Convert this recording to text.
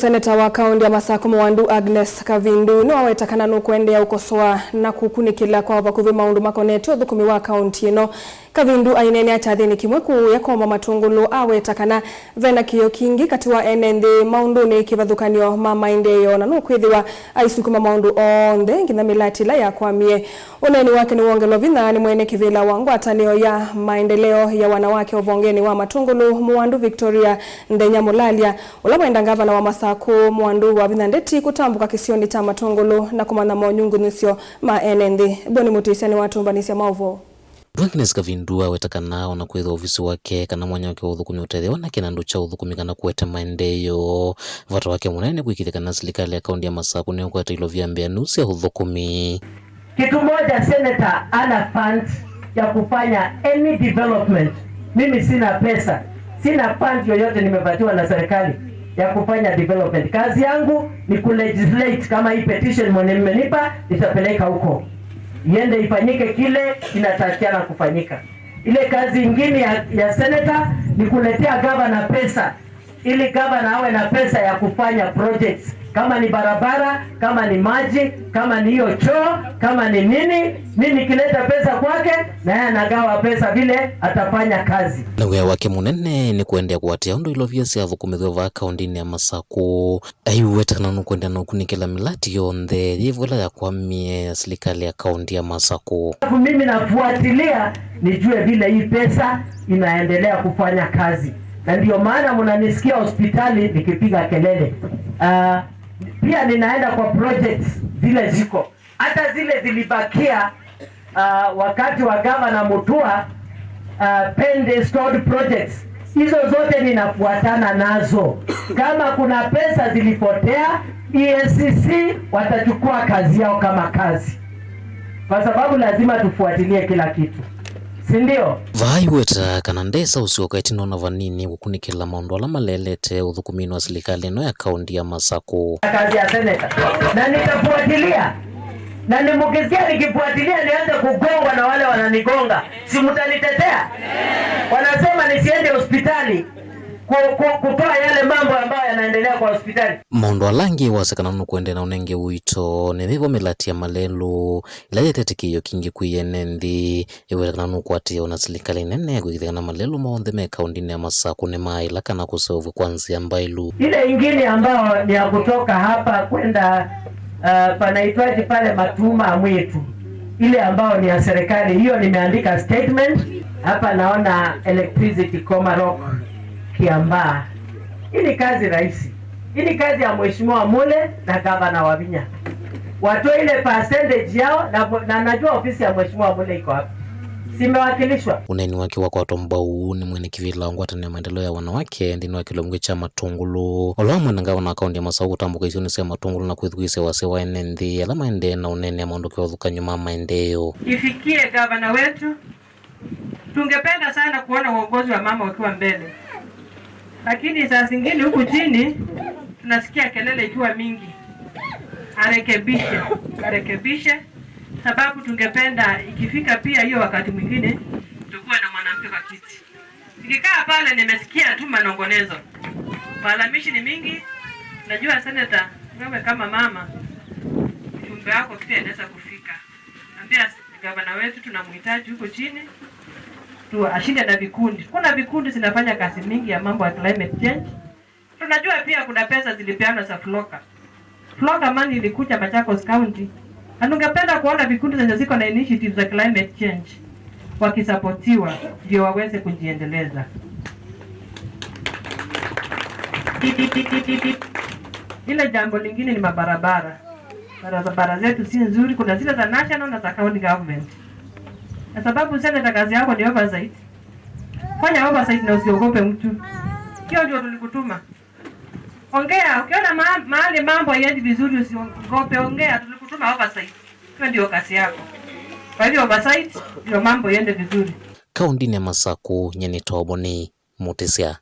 Seneta wa kaunti ya Masako Mwandu Agnes Kavindu no awetakana no kwendea ukosoa na kukunikila kwa vakuvi maundu makoneti uthukumi wa kaunti ino. Kavindu ainene achathini kimwe kuya koma matungulu awetakana vena kiyo kingi kati wa enende maundu ni kivathukanio mamaindeyo na no kwithiwa aisukuma maundu onthe ngina milatila ya kwamie. Uneni wake ni wongelo vinani mwene kivila wa ngwatanio ya maendeleo ya wanawake uvongeni wa matungulu Mwandu Victoria Ndenyamulalia ulamwenda ngavana wa Masako Mwandu wa Vinandeti kutambuka kisioni cha matungulu na kumana monyungu nisio maenende. Boni mutisani watu mbanisia mauvo. Agnes Kavindu awetakana na kwitha ofisi wake kana mwanya wake uthukumi utethewa na kinandu cha uthukumi kana kuweta maendeyo vata wake munene kuikithikana serikali ya kaunti ya Masako ni ukwata ilo vyambia nusu ya uthukumi. Kitu moja, senator ana fund ya kufanya any development. Mimi sina pesa, sina fund yoyote nimepatiwa na serikali ya kufanya development. Kazi yangu ni kulegislate. Kama hii petition mmenipa nitapeleka huko iende ifanyike kile kinatakiana kufanyika. Ile kazi ingine ya senator ni kuletea governor pesa, ili governor awe na pesa ya kufanya projects, kama ni barabara, kama ni maji, kama ni hiyo choo, kama ni nini. Mimi kileta pesa kwake na yeye anagawa pesa vile atafanya kazi. Na wea wake munene ni kuendea kuwatia undu ilo vyasi avukumithio va kaunti ya Masako. Aiwetakana no kwendea no kunikila milati yonthe yivula ya kwamie serikali ya kaunti ya Masako. Mimi nafuatilia nijue vile hii pesa inaendelea kufanya kazi. Na ndio maana mnanisikia hospitali nikipiga kelele. Pia ninaenda kwa projects zile ziko. Hata zile zilibakia wakati wa Governor Mutua, Pende stored projects. Hizo zote ninafuatana nazo. Kama kuna pesa zilipotea, EACC watachukua kazi yao kama kazi. Kwa sababu lazima tufuatilie kila kitu. Sindio? Vaiweta kana ndesa usiokaiti nona vanini kukunikila maundu ala malelete uthukumini wa serikali no ya kaunti ya Masako. Kazi ya seneta. Na nitafuatilia. Na nimukisikia nikifuatilia nianze kugongwa na wale wananigonga. Si mtanitetea? Wanasema nisiende hospitali kutoa yale mambo ambayo yanaendelea kwa hospitali. Maundu alangi wasekana no kwende na unenge wito ni vivo milatia malelu ila yetetekiyo kingi kuyenendi iwetakana no kwatia na serikali nene kuikithikana malelu maonthe me kaunti ya Masako ni maila kana kusevu kwanzia mbailu. Ile ingine ambayo ni ya kutoka hapa kwenda panaitwaje pale Matuma mwetu, ile ambayo ni ya serikali, hiyo nimeandika statement hapa. Naona electricity Komarok Kiambaa. Hii ni kazi rahisi. Hii ni kazi ya Mheshimiwa Mule na Gavana Wavinya. Watoe ile percentage yao na najua ofisi ya Mheshimiwa Mule iko hapa. Simewakilishwa. Uneni wake wako watombau ni mwene kivila ngwatani ya maendeleo ya wanawake ndini wa kilomwe cha matungulu. Oloa mwenanga wana kaunti ya Masako kutambuka isioni ya matungulu na kuithuise wase wa enendi ala maende na uneni ya maondoke wathuka nyuma maendeyo. Ifikie gavana wetu, tungependa sana kuona uongozi wa mama wakiwa mbele. Lakini saa zingine huku chini tunasikia kelele ikiwa mingi. Arekebishe sababu tungependa ikifika pia hiyo wakati mwingine tukuwe na mwanamke kwa kiti. Nikikaa pale nimesikia tu manongonezo. Malamishi ni mingi. Najua senator wewe kama mama ujumbe wako pia inaweza kufika. Ambia gavana wetu tunamhitaji huko chini. Ashinde na vikundi. Kuna vikundi zinafanya kazi mingi ya mambo ya climate change. Tunajua pia kuna pesa zilipeanwa za Floka. Floka money ilikuja Machakos County. Anungependa kuona vikundi zenye ziko na initiatives za climate change wakisapotiwa ndio waweze kujiendeleza. Ile jambo lingine ni mabarabara. Barabara zetu si nzuri, kuna zile za national na za county government. Na sababu senator kazi yako ni oversight. Fanya oversight na usiogope mtu. Hiyo ndio tulikutuma. Ongea, ukiona mahali mambo hayaendi vizuri usiogope, ongea, tulikutuma oversight. Hiyo ndio kazi yako. Kwa hiyo oversight ndio mambo yaende vizuri. Kaunti ya Masako nyeni toboni mutisia.